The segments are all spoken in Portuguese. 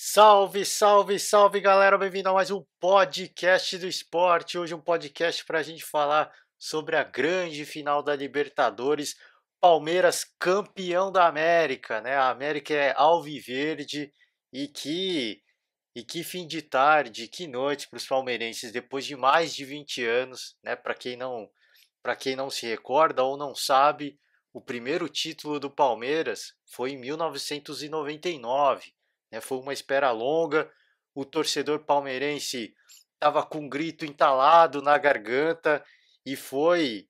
Salve, salve, salve galera, bem-vindo a mais um podcast do esporte. Hoje um podcast para a gente falar sobre a grande final da Libertadores, Palmeiras campeão da América, né? A América é alviverde e que fim de tarde, que noite para os palmeirenses depois de mais de 20 anos, né? Para quem não se recorda ou não sabe, o primeiro título do Palmeiras foi em 1999, né? Foi uma espera longa, o torcedor palmeirense estava com um grito entalado na garganta e foi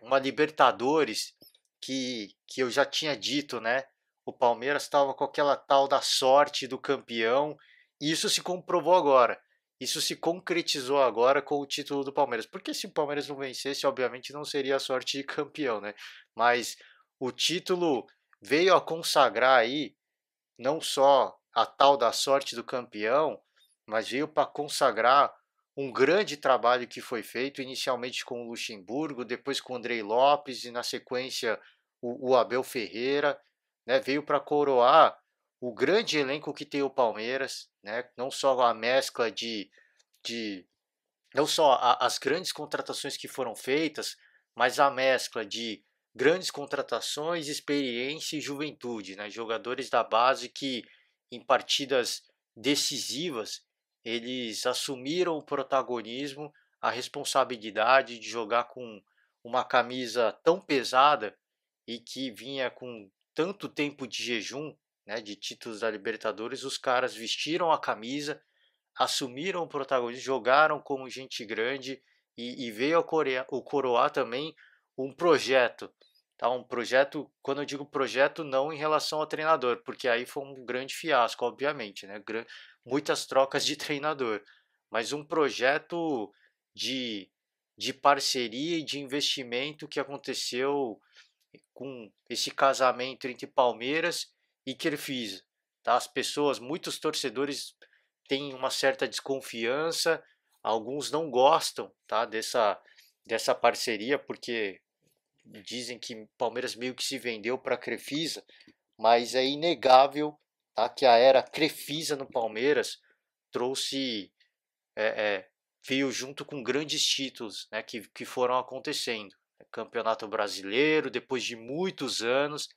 uma Libertadores que eu já tinha dito, né? O Palmeiras estava com aquela tal da sorte do campeão e isso se comprovou agora. Isso se concretizou agora com o título do Palmeiras. Porque se o Palmeiras não vencesse, obviamente não seria a sorte de campeão, né? Mas o título veio a consagrar aí não só a tal da sorte do campeão, mas veio para consagrar um grande trabalho que foi feito, inicialmente com o Luxemburgo, depois com o Andrei Lopes e na sequência o Abel Ferreira, né? Veio para coroar o grande elenco que tem o Palmeiras, né? Não só a mescla de não só as grandes contratações que foram feitas, mas a mescla de grandes contratações, experiência e juventude, né? Jogadores da base que em partidas decisivas eles assumiram o protagonismo, a responsabilidade de jogar com uma camisa tão pesada e que vinha com tanto tempo de jejum, né, de títulos da Libertadores, os caras vestiram a camisa, assumiram o protagonismo, jogaram como gente grande e veio o coroar também um projeto. Tá? Um projeto, quando eu digo projeto, não em relação ao treinador, porque aí foi um grande fiasco, obviamente, né? Muitas trocas de treinador, mas um projeto de, de parceria e de investimento que aconteceu com esse casamento entre Palmeiras e Crefisa. Tá? As pessoas, muitos torcedores têm uma certa desconfiança, alguns não gostam, tá, dessa parceria, porque dizem que Palmeiras meio que se vendeu para a Crefisa, mas é inegável, tá, que a era Crefisa no Palmeiras trouxe, é, é, veio junto com grandes títulos, né, que foram acontecendo. Campeonato Brasileiro, depois de muitos anos,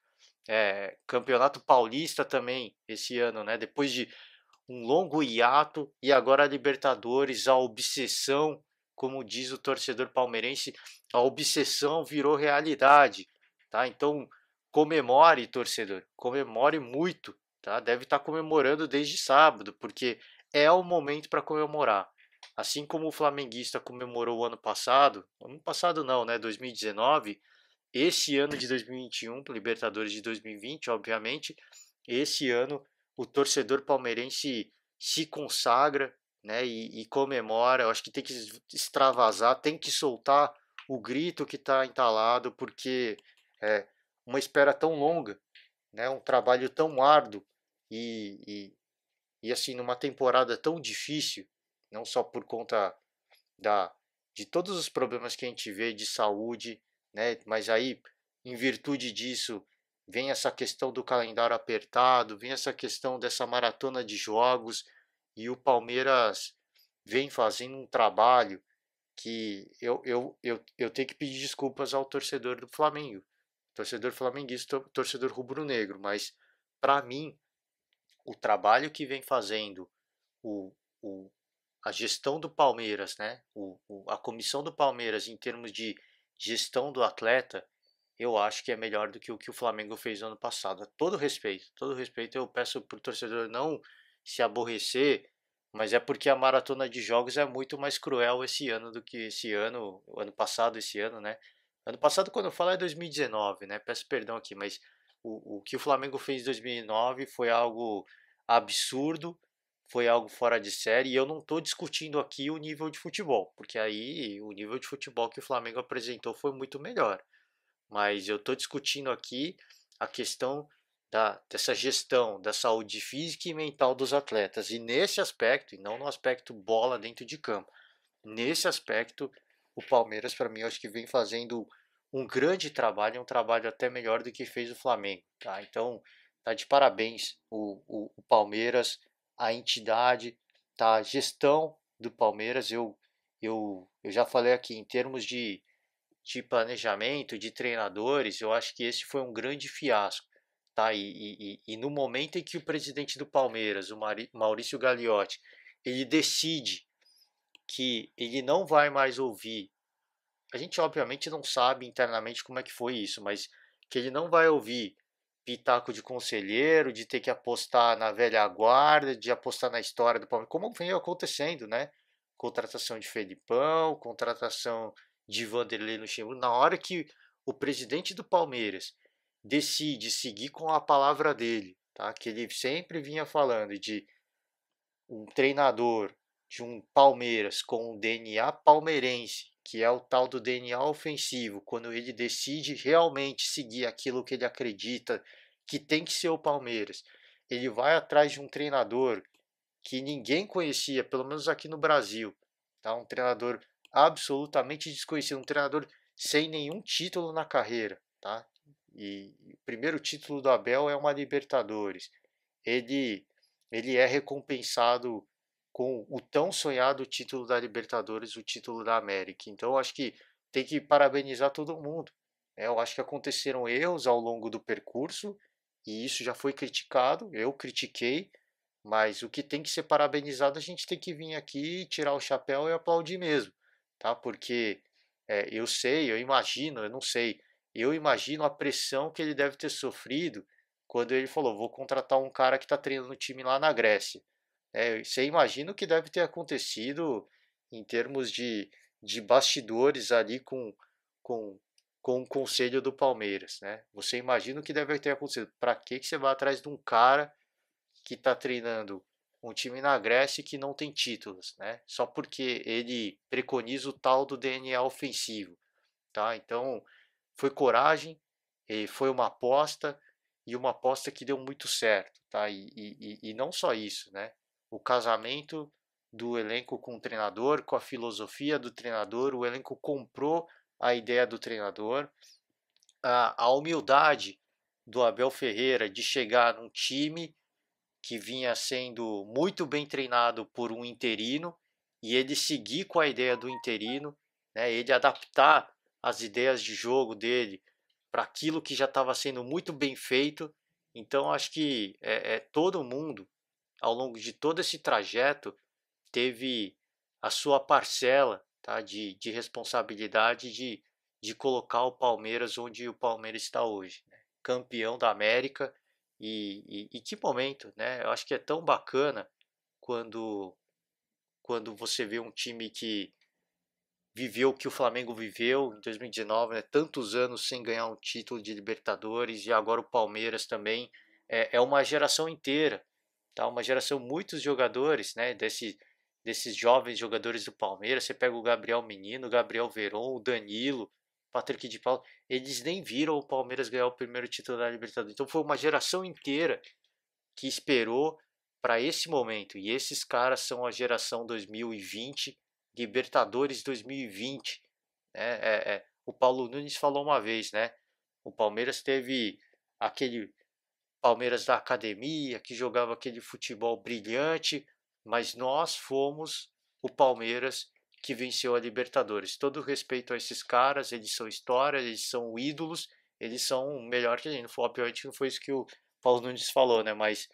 Campeonato Paulista também esse ano, né? Depois de um longo hiato e agora a Libertadores, a obsessão, como diz o torcedor palmeirense, a obsessão virou realidade, tá? Então comemore, torcedor, comemore muito, tá? Deve estar comemorando desde sábado, porque é o momento para comemorar. Assim como o flamenguista comemorou o ano passado não, né? 2019, esse ano de 2021, Libertadores de 2020, obviamente, esse ano o torcedor palmeirense se consagra, né, e comemora. Eu acho que tem que extravasar, tem que soltar o grito que está entalado, porque é uma espera tão longa, né, um trabalho tão árduo e assim numa temporada tão difícil, não só por conta da, de todos os problemas que a gente vê de saúde, né? Mas aí, em virtude disso, vem essa questão do calendário apertado, vem essa questão dessa maratona de jogos e o Palmeiras vem fazendo um trabalho que eu tenho que pedir desculpas ao torcedor do Flamengo, torcedor flamenguista, torcedor rubro-negro, mas para mim o trabalho que vem fazendo o, o, a gestão do Palmeiras, né? A comissão do Palmeiras em termos de gestão do atleta, eu acho que é melhor do que o Flamengo fez no ano passado. Todo respeito eu peço para o torcedor não se aborrecer, mas é porque a maratona de jogos é muito mais cruel esse ano do que esse ano, o ano passado, esse ano, né? Ano passado, quando eu falo, é 2019, né? Peço perdão aqui, mas o que o Flamengo fez em 2009 foi algo absurdo, foi algo fora de série, e eu não estou discutindo aqui o nível de futebol, porque aí o nível de futebol que o Flamengo apresentou foi muito melhor. Mas eu estou discutindo aqui a questão dessa gestão da saúde física e mental dos atletas. E nesse aspecto, e não no aspecto bola dentro de campo, nesse aspecto, o Palmeiras, para mim, eu acho que vem fazendo um grande trabalho, um trabalho até melhor do que fez o Flamengo. Tá? Então, tá de parabéns o Palmeiras, a entidade, tá? A gestão do Palmeiras. Eu já falei aqui em termos de planejamento, de treinadores, eu acho que esse foi um grande fiasco. Tá? E no momento em que o presidente do Palmeiras, o Maurício Gagliotti, ele decide que ele não vai mais ouvir, a gente obviamente não sabe internamente como é que foi isso, mas que ele não vai ouvir pitaco de conselheiro, de ter que apostar na velha guarda, de apostar na história do Palmeiras, como vem acontecendo, né? Contratação de Felipão, contratação de Vanderlei Luxemburgo. Na hora que o presidente do Palmeiras decide seguir com a palavra dele, tá? Que ele sempre vinha falando de um treinador de um Palmeiras com um DNA palmeirense, que é o tal do DNA ofensivo, quando ele decide realmente seguir aquilo que ele acredita que tem que ser o Palmeiras, ele vai atrás de um treinador que ninguém conhecia, pelo menos aqui no Brasil, tá? Um treinador absolutamente desconhecido, um treinador sem nenhum título na carreira, tá? E o primeiro título do Abel é uma Libertadores. Ele ele é recompensado com o tão sonhado título da Libertadores, o título da América. Então, eu acho que tem que parabenizar todo mundo. Eu acho que aconteceram erros ao longo do percurso e isso já foi criticado. Eu critiquei, mas o que tem que ser parabenizado, a gente tem que vir aqui, tirar o chapéu e aplaudir mesmo, tá? Porque eu sei, eu imagino, eu não sei, eu imagino a pressão que ele deve ter sofrido quando ele falou: vou contratar um cara que está treinando o time lá na Grécia. Você imagina o que deve ter acontecido em termos de bastidores ali com, com o conselho do Palmeiras, né? Você imagina o que deve ter acontecido. Para que você vai atrás de um cara que está treinando um time na Grécia que não tem títulos, né? Só porque ele preconiza o tal do DNA ofensivo, tá? Então, foi coragem, foi uma aposta e uma aposta que deu muito certo, tá? E não só isso, né? O casamento do elenco com o treinador, com a filosofia do treinador, o elenco comprou a ideia do treinador, a humildade do Abel Ferreira de chegar num time que vinha sendo muito bem treinado por um interino e ele seguir com a ideia do interino, né, ele adaptar as ideias de jogo dele para aquilo que já estava sendo muito bem feito. Então acho que todo mundo, ao longo de todo esse trajeto, teve a sua parcela, tá, de responsabilidade de colocar o Palmeiras onde o Palmeiras está hoje, né? Campeão da América. E que momento, né? Eu acho que é tão bacana quando, quando você vê um time que viveu o que o Flamengo viveu em 2019, né? Tantos anos sem ganhar um título de Libertadores e agora o Palmeiras também. É uma geração inteira, tá? Uma geração, muitos jogadores, né? Desses jovens jogadores do Palmeiras. Você pega o Gabriel Menino, o Gabriel Veron, o Danilo, Patrick de Paulo. Eles nem viram o Palmeiras ganhar o primeiro título da Libertadores. Então foi uma geração inteira que esperou para esse momento. E esses caras são a geração 2020, Libertadores 2020. O Paulo Nunes falou uma vez, né? O Palmeiras teve aquele Palmeiras da academia que jogava aquele futebol brilhante, mas nós fomos o Palmeiras que venceu a Libertadores. Todo respeito a esses caras, eles são história, eles são ídolos, eles são melhor que a gente. Obviamente não foi isso que o Paulo Nunes falou, né? Mas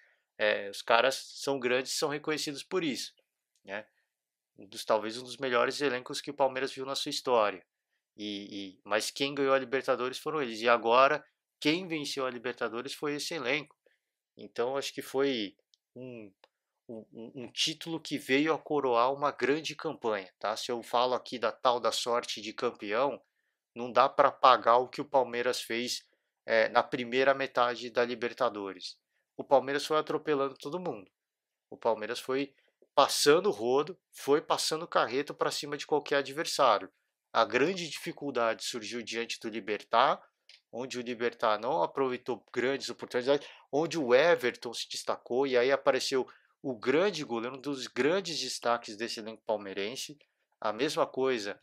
os caras são grandes e são reconhecidos por isso, né? Talvez um dos melhores elencos que o Palmeiras viu na sua história. Mas quem ganhou a Libertadores foram eles. E agora, quem venceu a Libertadores foi esse elenco. Então, acho que foi um, um título que veio a coroar uma grande campanha. Tá? Se eu falo aqui da tal da sorte de campeão, não dá para pagar o que o Palmeiras fez na primeira metade da Libertadores. O Palmeiras foi atropelando todo mundo. O Palmeiras foi passando o rodo, foi passando carreto para cima de qualquer adversário. A grande dificuldade surgiu diante do Libertad, onde o Libertad não aproveitou grandes oportunidades, onde o Everton se destacou e aí apareceu o grande goleiro, um dos grandes destaques desse elenco palmeirense. A mesma coisa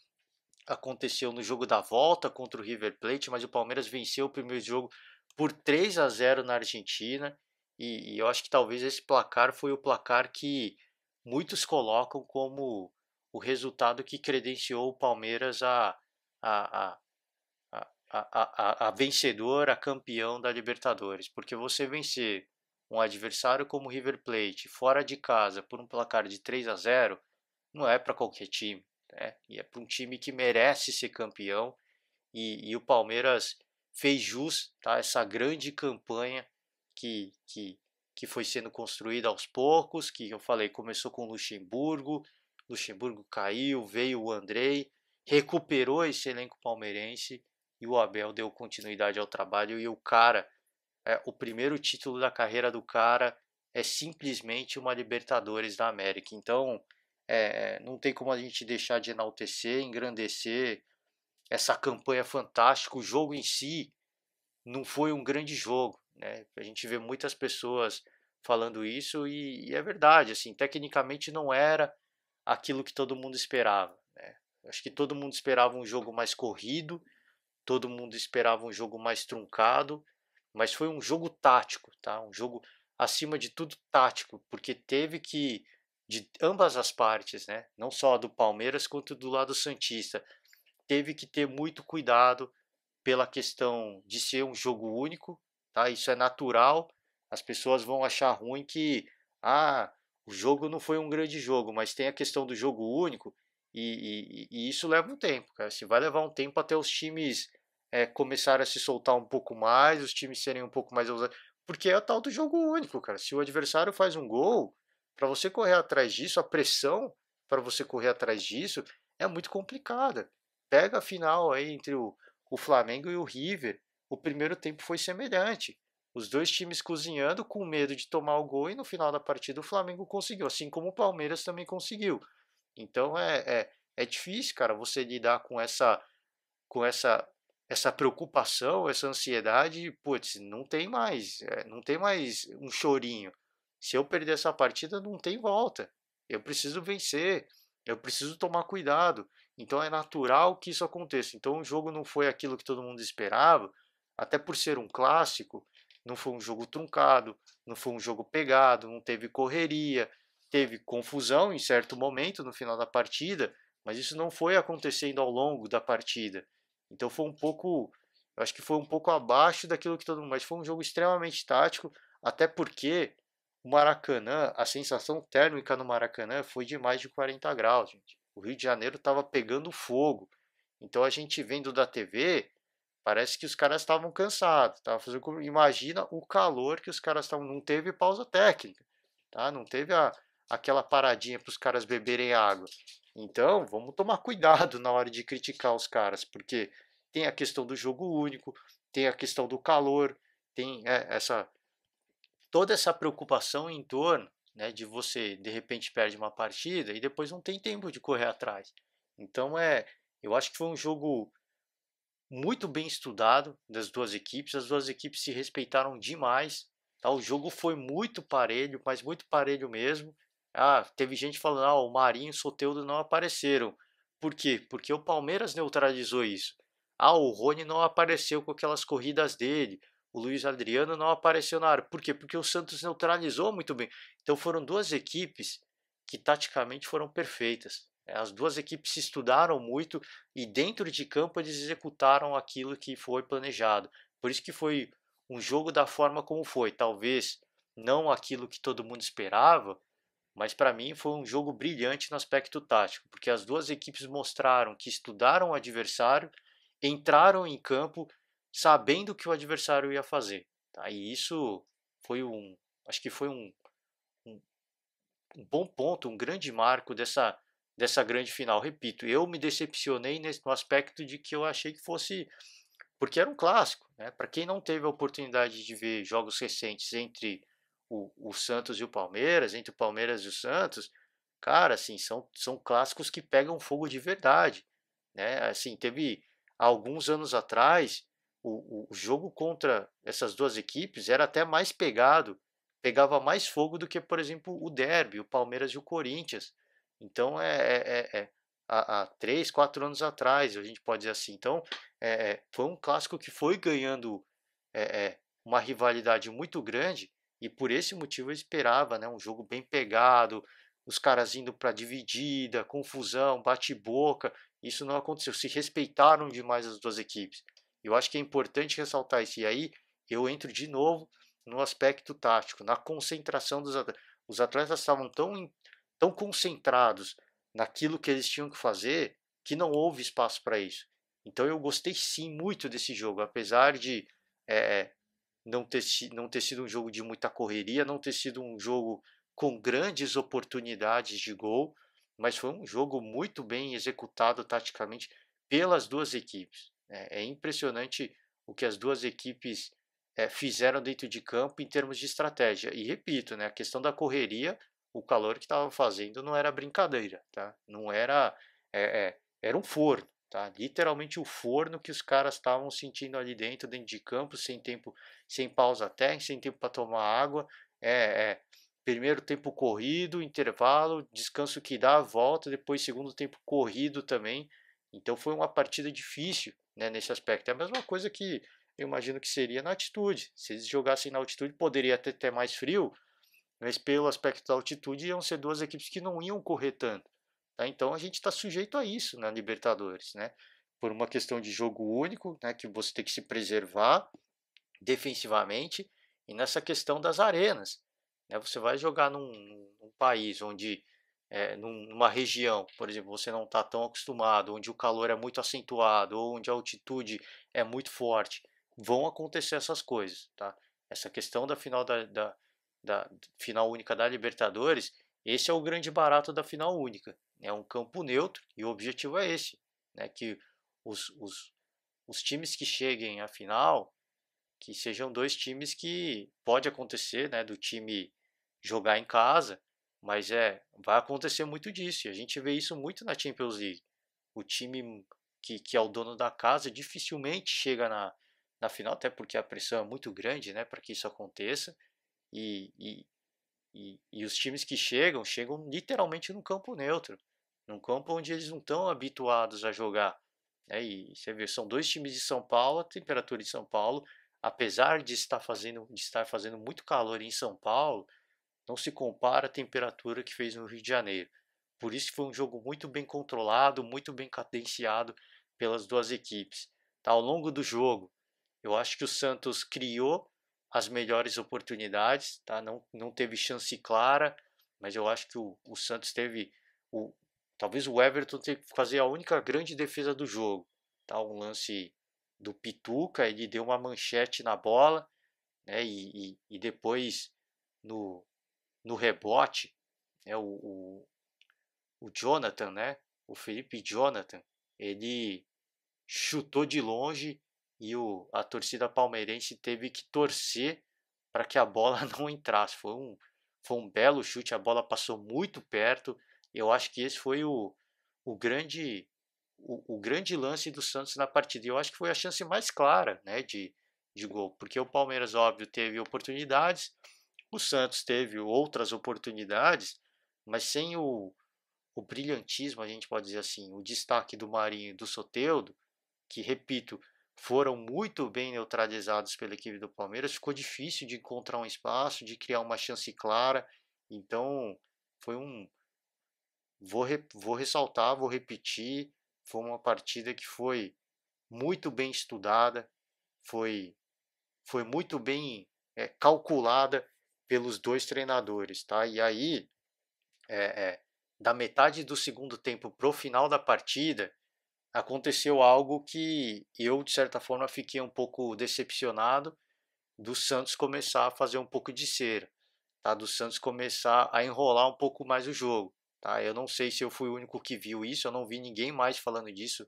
aconteceu no jogo da volta contra o River Plate, mas o Palmeiras venceu o primeiro jogo por 3-0 na Argentina e eu acho que talvez esse placar foi o placar que muitos colocam como o resultado que credenciou o Palmeiras a, a vencedor, a campeão da Libertadores. Porque você vencer um adversário como o River Plate fora de casa por um placar de 3-0 não é para qualquer time, né? E é para um time que merece ser campeão e o Palmeiras fez jus, tá, essa grande campanha que, que, que foi sendo construída aos poucos, que eu falei, começou com o Luxemburgo caiu, veio o Andrei, recuperou esse elenco palmeirense e o Abel deu continuidade ao trabalho e o cara, o primeiro título da carreira do cara é simplesmente uma Libertadores da América. Então, não tem como a gente deixar de enaltecer, engrandecer essa campanha fantástica. O jogo em si não foi um grande jogo, né? A gente vê muitas pessoas falando isso e é verdade, assim, tecnicamente não era aquilo que todo mundo esperava, né? Acho que todo mundo esperava um jogo mais corrido, todo mundo esperava um jogo mais truncado, mas foi um jogo tático, tá? Um jogo acima de tudo tático, porque teve que de ambas as partes, né? Não só do Palmeiras quanto do lado santista, teve que ter muito cuidado pela questão de ser um jogo único, tá? Isso é natural. As pessoas vão achar ruim que o jogo não foi um grande jogo, mas tem a questão do jogo único e isso leva um tempo, cara. Se vai levar um tempo até os times começarem a se soltar um pouco mais, os times serem um pouco mais ousados, porque é o tal do jogo único, cara. Se o adversário faz um gol, para você correr atrás disso, a pressão para você correr atrás disso é muito complicada. Pega a final aí entre o Flamengo e o River, o primeiro tempo foi semelhante. Os dois times cozinhando com medo de tomar o gol e no final da partida o Flamengo conseguiu, assim como o Palmeiras também conseguiu. Então é difícil, cara, você lidar com essa preocupação, essa ansiedade, putz, não tem mais um chorinho. Se eu perder essa partida, não tem volta. Eu preciso vencer, eu preciso tomar cuidado. Então é natural que isso aconteça. Então o jogo não foi aquilo que todo mundo esperava, até por ser um clássico, não foi um jogo truncado, não foi um jogo pegado, não teve correria, teve confusão em certo momento no final da partida, mas isso não foi acontecendo ao longo da partida. Então foi um pouco, eu acho que foi um pouco abaixo daquilo que todo mundo, mas foi um jogo extremamente tático, até porque o Maracanã, a sensação térmica no Maracanã foi de mais de 40 graus, gente. O Rio de Janeiro estava pegando fogo. Então a gente vendo da TV, parece que os caras estavam cansados, tava fazendo, imagina o calor que os caras estavam, não teve pausa técnica, tá? Não teve aquela paradinha para os caras beberem água. Então, vamos tomar cuidado na hora de criticar os caras, porque tem a questão do jogo único, tem a questão do calor, tem essa toda essa preocupação em torno, né, de você de repente perde uma partida e depois não tem tempo de correr atrás. Então eu acho que foi um jogo muito bem estudado das duas equipes, as duas equipes se respeitaram demais, tá? O jogo foi muito parelho, mas muito parelho mesmo. Teve gente falando, o Marinho e o Soteldo não apareceram. Por quê? Porque o Palmeiras neutralizou isso. O Rony não apareceu com aquelas corridas dele. O Luiz Adriano não apareceu na área. Por quê? Porque o Santos neutralizou muito bem. Então foram duas equipes que taticamente foram perfeitas. As duas equipes se estudaram muito e dentro de campo eles executaram aquilo que foi planejado. Por isso que foi um jogo da forma como foi. Talvez não aquilo que todo mundo esperava, mas para mim foi um jogo brilhante no aspecto tático, porque as duas equipes mostraram que estudaram o adversário, entraram em campo sabendo o que o adversário ia fazer. Tá? E isso foi acho que foi um, um bom ponto, um grande marco dessa grande final. Repito, eu me decepcionei no aspecto de que eu achei que fosse. Porque era um clássico, né? Para quem não teve a oportunidade de ver jogos recentes entre o Santos e o Palmeiras, entre o Palmeiras e o Santos, cara, assim, são clássicos que pegam fogo de verdade, né? Assim, teve alguns anos atrás, o jogo contra essas duas equipes era até mais pegado, pegava mais fogo do que, por exemplo, o derby, o Palmeiras e o Corinthians. Então, há 3, 4 anos atrás, a gente pode dizer assim. Então, foi um clássico que foi ganhando uma rivalidade muito grande E por esse motivo eu esperava, né, um jogo bem pegado, os caras indo para dividida, confusão, bate-boca. Isso não aconteceu. Se respeitaram demais as duas equipes. Eu acho que é importante ressaltar isso. E aí eu entro de novo no aspecto tático, na concentração dos atletas. Os atletas estavam tão concentrados naquilo que eles tinham que fazer que não houve espaço para isso. Então eu gostei sim muito desse jogo, apesar de é, não ter sido um jogo de muita correria, não ter sido um jogo com grandes oportunidades de gol, mas foi um jogo muito bem executado taticamente pelas duas equipes. É impressionante o que as duas equipes fizeram dentro de campo em termos de estratégia. E repito, né, a questão da correria, o calor que estava fazendo não era brincadeira, tá? Não era, era um forno, tá? Literalmente o forno que os caras estavam sentindo ali dentro de campo, sem tempo, sem pausa técnica, sem tempo para tomar água. Primeiro tempo corrido, intervalo, descanso que dá, volta, depois segundo tempo corrido também. Então foi uma partida difícil, né, nesse aspecto. É a mesma coisa que eu imagino que seria na altitude. Se eles jogassem na altitude, poderia até mais frio, mas pelo aspecto da altitude iam ser duas equipes que não iam correr tanto. Tá? Então a gente está sujeito a isso na Libertadores, né? Por uma questão de jogo único, né, que você tem que se preservar defensivamente, e nessa questão das arenas. Né? Você vai jogar num país onde, numa região, por exemplo, você não está tão acostumado, onde o calor é muito acentuado, ou onde a altitude é muito forte, vão acontecer essas coisas. Tá? Essa questão da final da final única da Libertadores, esse é o grande barato da final única. É um campo neutro e o objetivo é esse, né? Que os, os, os times que cheguem à final que sejam dois times que pode acontecer, né, do time jogar em casa, mas vai acontecer muito disso. E a gente vê isso muito na Champions League. O time que é o dono da casa dificilmente chega na final, até porque a pressão é muito grande, né, para que isso aconteça. E, e, e os times que chegam literalmente no campo neutro, num campo onde eles não estão habituados a jogar. E você vê, são dois times de São Paulo, a temperatura em São Paulo, apesar de estar fazendo muito calor em São Paulo, não se compara à temperatura que fez no Rio de Janeiro. Por isso foi um jogo muito bem controlado, muito bem cadenciado pelas duas equipes. Tá, ao longo do jogo, eu acho que o Santos criou as melhores oportunidades, tá? Não teve chance clara, mas eu acho que o Santos teve o, talvez o Everton teve que fazer a única grande defesa do jogo, tá? Um lance do Pituca, ele deu uma manchete na bola, né? E depois no, no rebote, né? O Jonathan, né? O Felipe Jonathan, ele chutou de longe e a torcida palmeirense teve que torcer para que a bola não entrasse. Foi um belo chute, a bola passou muito perto. Eu acho que esse foi o grande o grande lance do Santos na partida. E eu acho que foi a chance mais clara, né, de gol, porque o Palmeiras, óbvio, teve oportunidades, o Santos teve outras oportunidades, mas sem o brilhantismo, a gente pode dizer assim, o destaque do Marinho e do Soteldo, que, repito, foram muito bem neutralizados pela equipe do Palmeiras, ficou difícil de encontrar um espaço, de criar uma chance clara. Então, foi um. Vou ressaltar, vou repetir, foi uma partida que foi muito bem estudada, foi, foi muito bem calculada pelos dois treinadores, tá? E aí, é, é, da metade do segundo tempo para o final da partida, aconteceu algo que eu, de certa forma, fiquei um pouco decepcionado do Santos começar a fazer um pouco de cera, tá? Do Santos começar a enrolar um pouco mais o jogo, tá? Eu não sei se eu fui o único que viu isso, eu não vi ninguém mais falando disso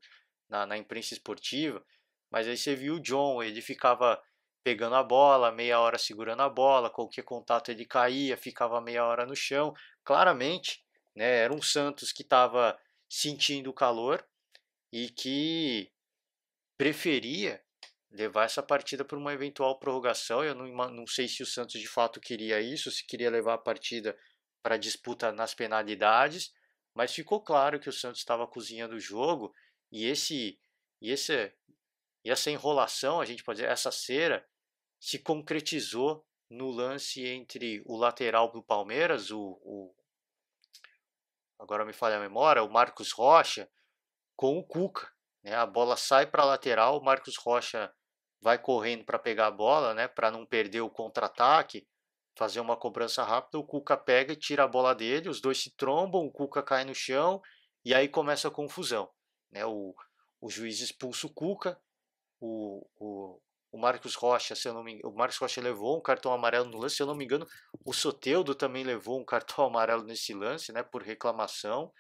na imprensa esportiva, mas aí você viu o John, ele ficava pegando a bola, meia hora segurando a bola, qualquer contato ele caía, ficava meia hora no chão, claramente, né? Era um Santos que estava sentindo o calor e que preferia levar essa partida para uma eventual prorrogação. Eu não sei se o Santos de fato queria isso, se queria levar a partida para disputa nas penalidades, mas ficou claro que o Santos estava cozinhando o jogo e e esse e essa enrolação, a gente pode dizer, essa cera se concretizou no lance entre o lateral do Palmeiras, agora me falha a memória, o Marcos Rocha, com o Cuca, né? A bola sai para a lateral, o Marcos Rocha vai correndo para pegar a bola, né? Para não perder o contra-ataque, fazer uma cobrança rápida, o Cuca pega e tira a bola dele, os dois se trombam, o Cuca cai no chão e aí começa a confusão, né? O juiz expulsa o Cuca, o, o, o Marcos Rocha, se eu não me engano, o Marcos Rocha levou um cartão amarelo no lance, se eu não me engano, o Soteldo também levou um cartão amarelo nesse lance, né? Por reclamação.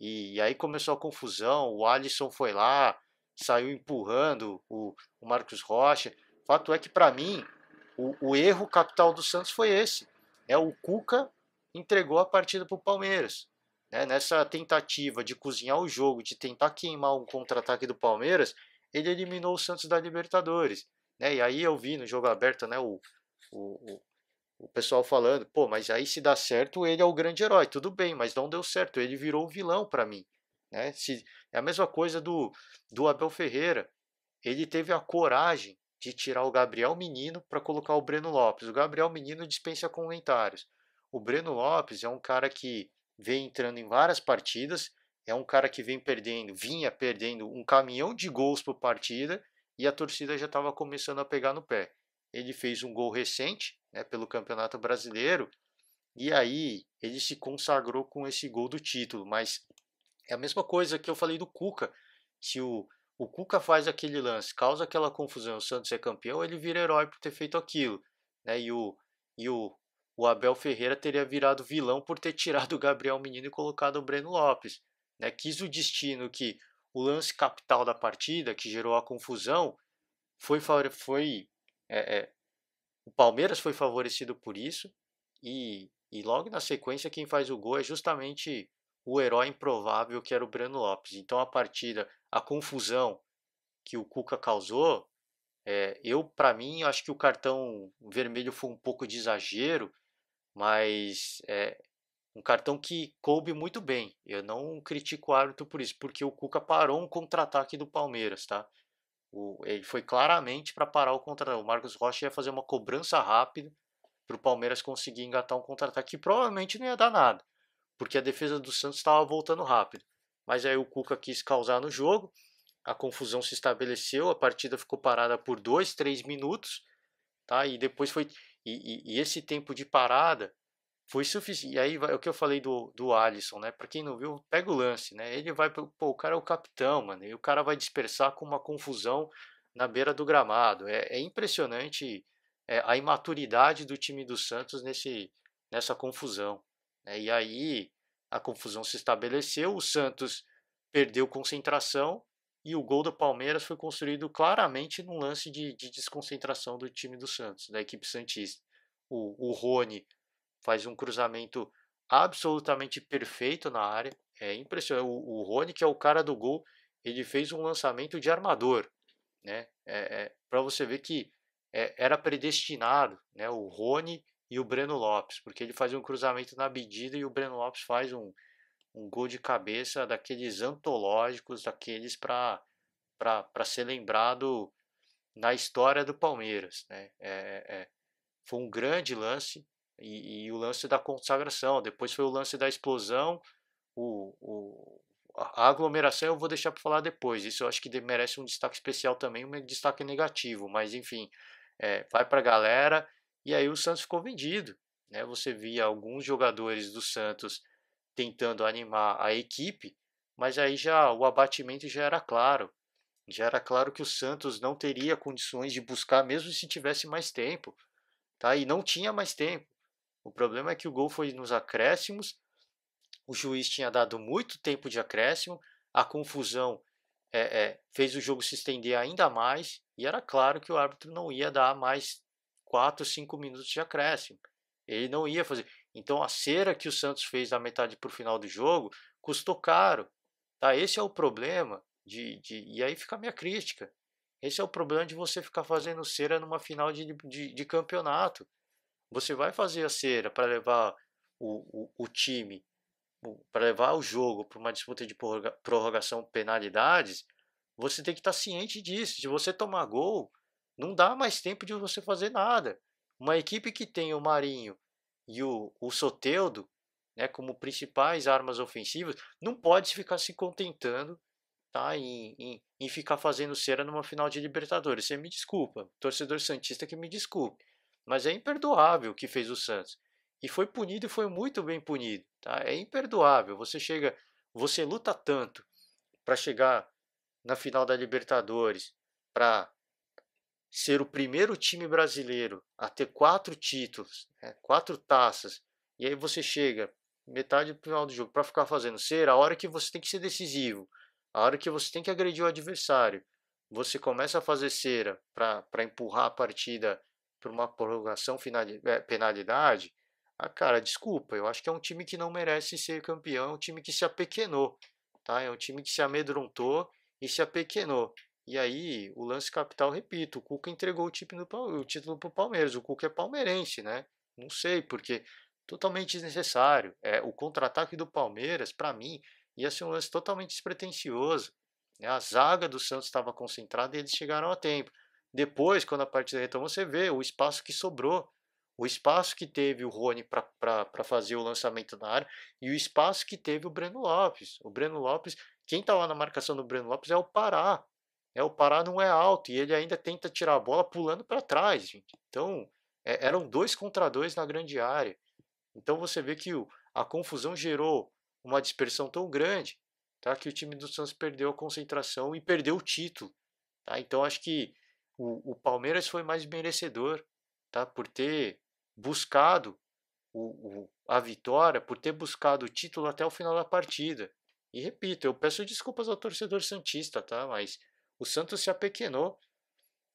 E aí começou a confusão, o Alisson foi lá, saiu empurrando o Marcos Rocha. Fato é que, para mim, o erro capital do Santos foi esse. O Cuca entregou a partida para o Palmeiras. Nessa tentativa de cozinhar o jogo, de tentar queimar um contra-ataque do Palmeiras, ele eliminou o Santos da Libertadores. E aí eu vi no jogo aberto, o, o pessoal falando, pô, mas aí se dá certo, ele é o grande herói, tudo bem, mas não deu certo, ele virou o vilão para mim, né? É a mesma coisa do Abel Ferreira, ele teve a coragem de tirar o Gabriel Menino para colocar o Breno Lopes. O Gabriel Menino dispensa comentários. O Breno Lopes é um cara que vem entrando em várias partidas, é um cara que vinha perdendo um caminhão de gols por partida e a torcida já estava começando a pegar no pé. Ele fez um gol recente, né, pelo Campeonato Brasileiro, e aí ele se consagrou com esse gol do título. Mas é a mesma coisa que eu falei do Cuca. Se o Cuca faz aquele lance, causa aquela confusão, o Santos é campeão, ele vira herói por ter feito aquilo. Né? E o Abel Ferreira teria virado vilão por ter tirado o Gabriel Menino e colocado o Breno Lopes. Né? Quis o destino que o lance capital da partida, que gerou a confusão, foi o Palmeiras foi favorecido por isso e logo na sequência quem faz o gol é justamente o herói improvável que era o Breno Lopes. Então a partida, a confusão que o Cuca causou, eu para mim acho que o cartão vermelho foi um pouco de exagero, mas um cartão que coube muito bem. Eu não critico o árbitro por isso, porque o Cuca parou um contra-ataque do Palmeiras, tá? Ele foi claramente para parar o contra-ataque. O Marcos Rocha ia fazer uma cobrança rápida para o Palmeiras conseguir engatar um contra-ataque que provavelmente não ia dar nada, porque a defesa do Santos estava voltando rápido. Mas aí o Cuca quis causar no jogo, a confusão se estabeleceu, a partida ficou parada por 2, 3 minutos, tá? E depois foi. E esse tempo de parada foi suficiente. E aí é o que eu falei do Alisson, né? Para quem não viu, pega o lance, né? Ele vai, pô, o cara é o capitão, mano, e o cara vai dispersar com uma confusão na beira do gramado. É impressionante a imaturidade do time do Santos nessa confusão. Né? E aí a confusão se estabeleceu, o Santos perdeu concentração e o gol do Palmeiras foi construído claramente num lance de desconcentração do time do Santos, da equipe santista. O Rony faz um cruzamento absolutamente perfeito na área. É impressionante. O Rony, que é o cara do gol, ele fez um lançamento de armador, né? Para você ver que era predestinado, né? O Rony e o Breno Lopes, porque ele faz um cruzamento na medida e o Breno Lopes faz um gol de cabeça daqueles antológicos, daqueles para ser lembrado na história do Palmeiras, né? Foi um grande lance e o lance da consagração. Depois foi o lance da explosão, a aglomeração eu vou deixar para falar depois. Isso eu acho que merece um destaque especial também, um destaque negativo, mas enfim, vai para a galera e aí o Santos ficou vendido. Né? Você via alguns jogadores do Santos tentando animar a equipe, mas aí já o abatimento já era claro. Já era claro que o Santos não teria condições de buscar, mesmo se tivesse mais tempo, tá? E não tinha mais tempo. O problema é que o gol foi nos acréscimos, o juiz tinha dado muito tempo de acréscimo, a confusão fez o jogo se estender ainda mais, e era claro que o árbitro não ia dar mais 4, 5 minutos de acréscimo. Ele não ia fazer. Então a cera que o Santos fez da metade para o final do jogo custou caro. Tá? Esse é o problema, e aí fica a minha crítica. Esse é o problema de você ficar fazendo cera numa final de campeonato. Você vai fazer a cera para levar o time, para levar o jogo para uma disputa de prorrogação penalidades, você tem que estar ciente disso. Se você tomar gol, não dá mais tempo de você fazer nada. Uma equipe que tem o Marinho e o Soteldo, né, como principais armas ofensivas, não pode ficar se contentando, tá, em ficar fazendo cera numa final de Libertadores. Você me desculpa, torcedor santista que me desculpe, mas é imperdoável o que fez o Santos. E foi punido e foi muito bem punido, tá? É imperdoável. Você luta tanto para chegar na final da Libertadores, para ser o primeiro time brasileiro a ter 4 títulos, né, 4 taças, e aí você chega metade do final do jogo para ficar fazendo cera, a hora que você tem que ser decisivo, a hora que você tem que agredir o adversário, você começa a fazer cera para empurrar a partida para uma prorrogação, penalidade. Ah, cara, desculpa, eu acho que é um time que não merece ser campeão, é um time que se apequenou, tá? É um time que se amedrontou e se apequenou. E aí, o lance capital, repito, o Cuca entregou o título para o Palmeiras. O Cuca é palmeirense, né? Não sei, porque totalmente desnecessário. O contra-ataque do Palmeiras, para mim, ia ser um lance totalmente despretensioso, né? A zaga do Santos estava concentrada e eles chegaram a tempo. Depois, quando a partida retomou, você vê o espaço que sobrou. O espaço que teve o Rony para fazer o lançamento na área e o espaço que teve o Breno Lopes. O Breno Lopes, quem estava na marcação do Breno Lopes é o Pará. O Pará não é alto e ele ainda tenta tirar a bola pulando para trás, gente. Então, eram 2 contra 2 na grande área. Então você vê que a confusão gerou uma dispersão tão grande, tá, que o time do Santos perdeu a concentração e perdeu o título. Tá? Então acho que o Palmeiras foi mais merecedor, tá, por ter buscado a vitória, por ter buscado o título até o final da partida. E repito, eu peço desculpas ao torcedor santista, tá? Mas o Santos se apequenou,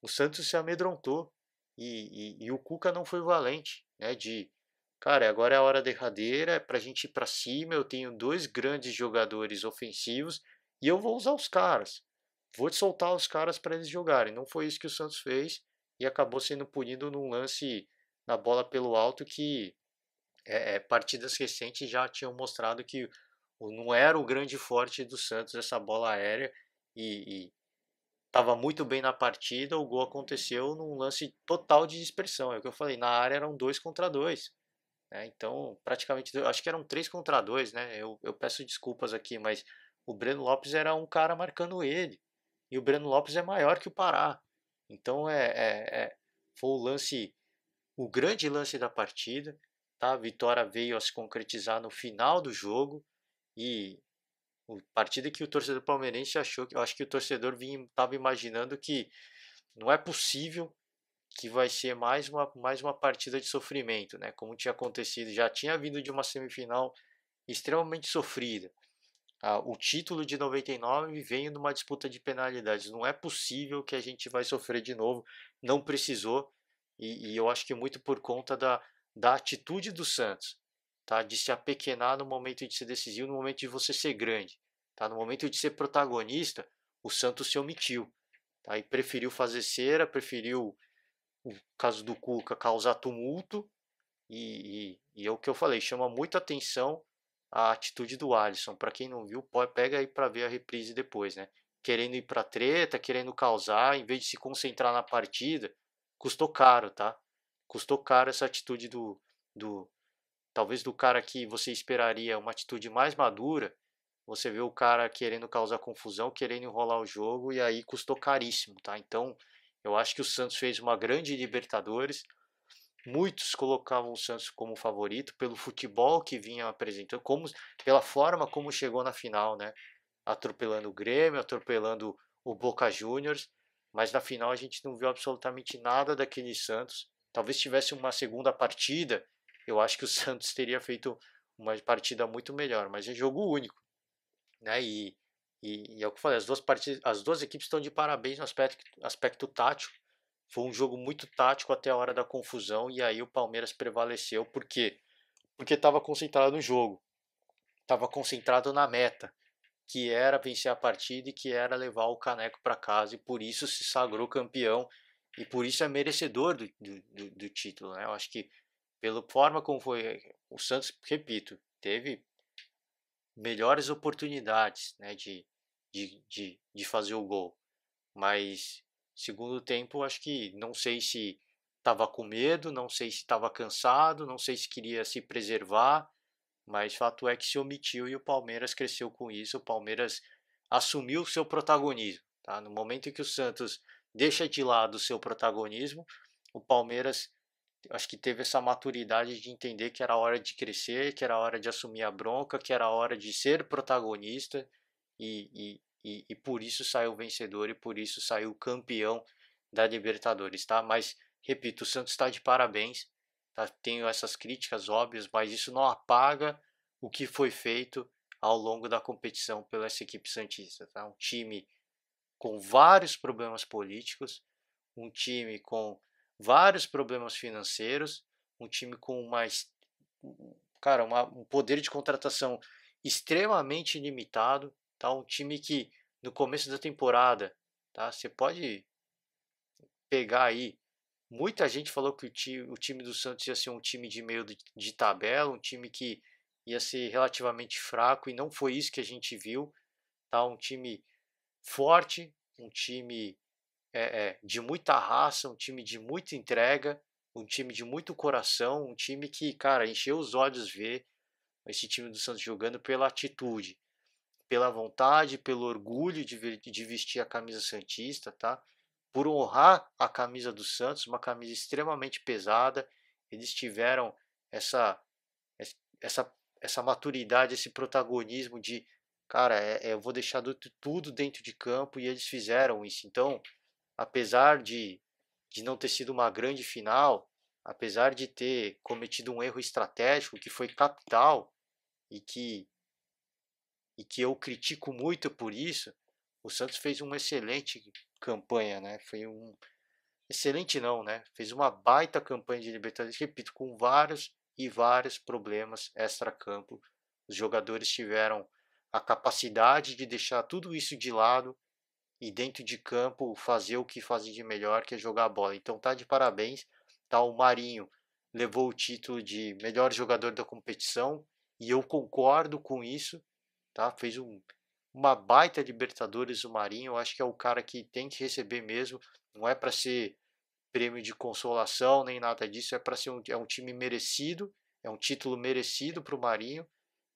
o Santos se amedrontou e o Cuca não foi valente, né? Cara, agora é a hora derradeira, é pra gente ir pra cima. Eu tenho 2 grandes jogadores ofensivos e eu vou usar os caras. Vou soltar os caras para eles jogarem. Não foi isso que o Santos fez e acabou sendo punido num lance na bola pelo alto que partidas recentes já tinham mostrado que não era o grande forte do Santos essa bola aérea e estava muito bem na partida. O gol aconteceu num lance total de dispersão. É o que eu falei, na área eram 2 contra 2. Né? Então, praticamente, acho que eram 3 contra 2. Né? Eu peço desculpas aqui, mas o Breno Lopes era um cara marcando ele. E o Breno Lopes é maior que o Pará. Então, foi o grande lance da partida, tá? A vitória veio a se concretizar no final do jogo e a partida que o torcedor palmeirense achou que eu acho que o torcedor estava imaginando que não é possível que vai ser mais uma partida de sofrimento, né? Como tinha acontecido, já tinha vindo de uma semifinal extremamente sofrida. O título de 99 veio numa disputa de penalidades. Não é possível que a gente vai sofrer de novo. Não precisou. E eu acho que muito por conta da atitude do Santos, tá? De se apequenar no momento de ser decisivo, no momento de você ser grande, tá? No momento de ser protagonista, o Santos se omitiu, tá? E preferiu fazer cera, preferiu, no caso do Cuca, causar tumulto e é o que eu falei, chama muita atenção a atitude do Alisson. Para quem não viu, pega aí para ver a reprise depois, né? Querendo ir para treta, querendo causar, em vez de se concentrar na partida, custou caro, tá? Custou caro essa atitude do talvez do cara que você esperaria uma atitude mais madura. Você vê o cara querendo causar confusão, querendo enrolar o jogo e aí custou caríssimo, tá? Então, eu acho que o Santos fez uma grande Libertadores. Muitos colocavam o Santos como favorito pelo futebol que vinha apresentando, pela forma como chegou na final, né? Atropelando o Grêmio, atropelando o Boca Juniors, mas na final a gente não viu absolutamente nada daquele Santos. Talvez tivesse uma segunda partida, eu acho que o Santos teria feito uma partida muito melhor, mas é jogo único, né? E é o que eu falei, as duas equipes estão de parabéns no aspecto tático. Foi um jogo muito tático até a hora da confusão e aí o Palmeiras prevaleceu. Por quê? Porque estava concentrado no jogo, estava concentrado na meta, que era vencer a partida e que era levar o caneco para casa e por isso se sagrou campeão e por isso é merecedor do título. Né? Eu acho que pela forma como foi o Santos, repito, teve melhores oportunidades, né, de fazer o gol, mas segundo tempo acho que não sei se estava com medo, não sei se estava cansado, não sei se queria se preservar, mas fato é que se omitiu e o Palmeiras cresceu com isso. O Palmeiras assumiu o seu protagonismo. Tá? No momento em que o Santos deixa de lado o seu protagonismo, o Palmeiras acho que teve essa maturidade de entender que era hora de crescer, que era hora de assumir a bronca, que era hora de ser protagonista e por isso saiu vencedor e por isso saiu campeão da Libertadores, tá? Mas, repito, o Santos está de parabéns, tá? Tenho essas críticas óbvias, mas isso não apaga o que foi feito ao longo da competição pela essa equipe santista, tá? Um time com vários problemas políticos, um time com vários problemas financeiros, um time com um poder de contratação extremamente limitado, tá? Um time que no começo da temporada, tá? Você pode pegar aí, muita gente falou que o time do Santos ia ser um time de meio de tabela, um time que ia ser relativamente fraco e não foi isso que a gente viu, tá? Um time forte, um time de muita raça, um time de muita entrega, um time de muito coração, um time que, cara, encheu os olhos ver esse time do Santos jogando pela atitude, pela vontade, pelo orgulho de vestir a camisa santista, tá? Por honrar a camisa do Santos, uma camisa extremamente pesada. Eles tiveram essa essa essa maturidade, esse protagonismo de, cara, eu vou deixar tudo dentro de campo e eles fizeram isso. Então, apesar de não ter sido uma grande final, apesar de ter cometido um erro estratégico que foi capital e que eu critico muito por isso, o Santos fez uma excelente campanha, né? Foi um excelente não, né? Fez uma baita campanha de Libertadores, repito, com vários e vários problemas extra-campo. Os jogadores tiveram a capacidade de deixar tudo isso de lado e dentro de campo fazer o que fazem de melhor, que é jogar a bola. Então tá de parabéns, tá? O Marinho levou o título de melhor jogador da competição e eu concordo com isso, tá? Fez uma baita Libertadores o Marinho, eu acho que é o cara que tem que receber mesmo, não é para ser prêmio de consolação nem nada disso, é para ser um time merecido, é um título merecido para o Marinho.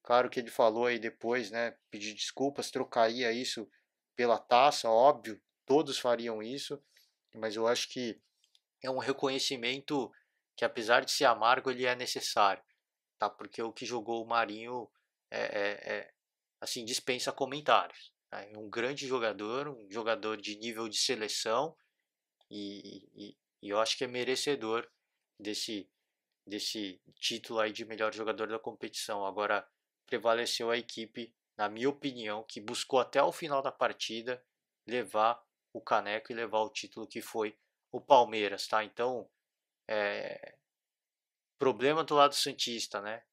Claro que ele falou aí depois, né, pedir desculpas, trocaria isso pela taça, óbvio, todos fariam isso, mas eu acho que é um reconhecimento que, apesar de ser amargo, ele é necessário, tá? Porque o que jogou o Marinho assim, dispensa comentários. Tá? É um grande jogador, um jogador de nível de seleção e eu acho que é merecedor desse, desse título aí de melhor jogador da competição. Agora, prevaleceu a equipe, na minha opinião, que buscou até o final da partida levar o caneco e levar o título que foi o Palmeiras, tá? Então, problema do lado santista, né?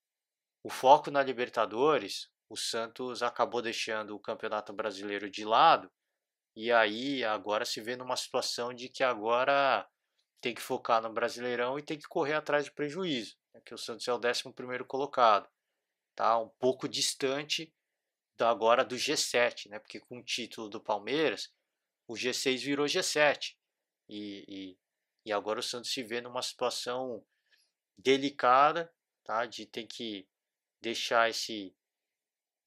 O foco na Libertadores, o Santos acabou deixando o Campeonato Brasileiro de lado e aí agora se vê numa situação de que agora tem que focar no Brasileirão e tem que correr atrás de prejuízo, né? Que o Santos é o 11º colocado, tá? Um pouco distante agora do G7, né? Porque com o título do Palmeiras, o G6 virou G7 e, e agora o Santos se vê numa situação delicada, tá? De ter que deixar esse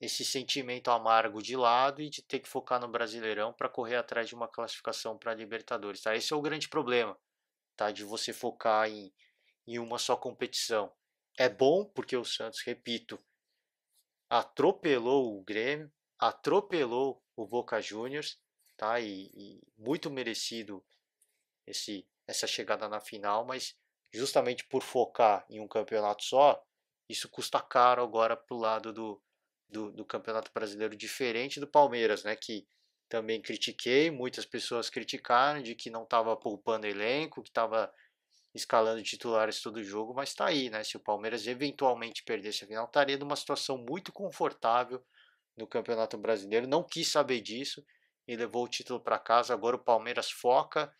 sentimento amargo de lado e de ter que focar no Brasileirão para correr atrás de uma classificação para a Libertadores, tá? Esse é o grande problema, tá? De você focar em uma só competição. É bom porque o Santos, repito, atropelou o Grêmio, atropelou o Boca Juniors, tá? E muito merecido essa chegada na final, mas justamente por focar em um campeonato só, isso custa caro agora pro lado do Campeonato Brasileiro, diferente do Palmeiras, né? Que também critiquei, muitas pessoas criticaram de que não estava poupando elenco, que estava escalando titulares todo jogo, mas está aí, né? Se o Palmeiras eventualmente perdesse a final, estaria numa situação muito confortável no Campeonato Brasileiro. Não quis saber disso e levou o título para casa. Agora o Palmeiras foca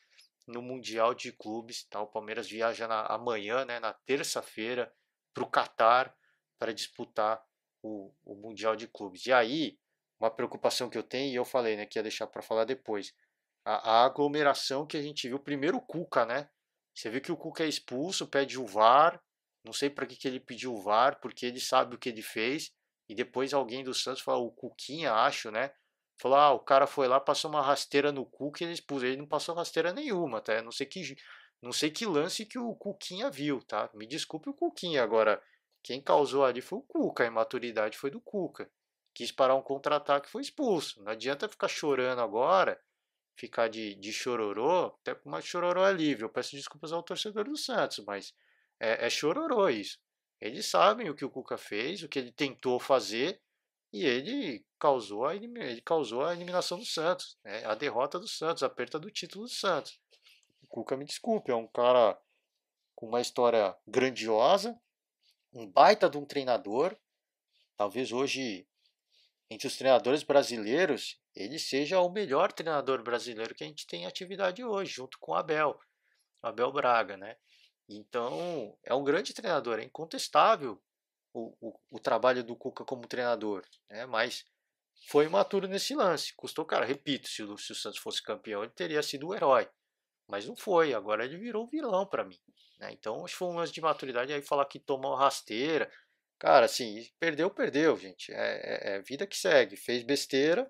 no Mundial de Clubes, tá? O Palmeiras viaja amanhã, né, na terça-feira, para o Catar para disputar o Mundial de Clubes. E aí, uma preocupação que eu tenho, e eu falei, né, que ia deixar para falar depois, a aglomeração que a gente viu, primeiro o Cuca, né? Você viu que o Cuca é expulso, pede o VAR. Não sei para que ele pediu o VAR, porque ele sabe o que ele fez. E depois alguém do Santos falou, o Cuquinha, acho, né? Falou, o cara foi lá, passou uma rasteira no Cuca e ele expulsou. Ele não passou rasteira nenhuma, tá? Não sei que lance que o Cuquinha viu, tá? Me desculpe o Cuquinha. Agora, quem causou ali foi o Cuca. A imaturidade foi do Cuca. Quis parar um contra-ataque, foi expulso. Não adianta ficar chorando agora, ficar de chororô, até uma chororô alívio. Eu peço desculpas ao torcedor do Santos, mas é chororô isso. Eles sabem o que o Cuca fez, o que ele tentou fazer, e ele causou a eliminação do Santos, né? A derrota do Santos, a perda do título do Santos. O Cuca, me desculpe, é um cara com uma história grandiosa, um baita de um treinador, talvez hoje entre os treinadores brasileiros, ele seja o melhor treinador brasileiro que a gente tem em atividade hoje, junto com o Abel Braga, né? Então, é um grande treinador, é incontestável o trabalho do Cuca como treinador, né? Mas foi imaturo nesse lance, custou, cara, repito, se o Santos fosse campeão, ele teria sido o herói, mas não foi, agora ele virou o vilão para mim, né? Então, acho que foi um lance de maturidade, aí falar que tomou rasteira, cara, assim, perdeu, perdeu, gente, é vida que segue, fez besteira.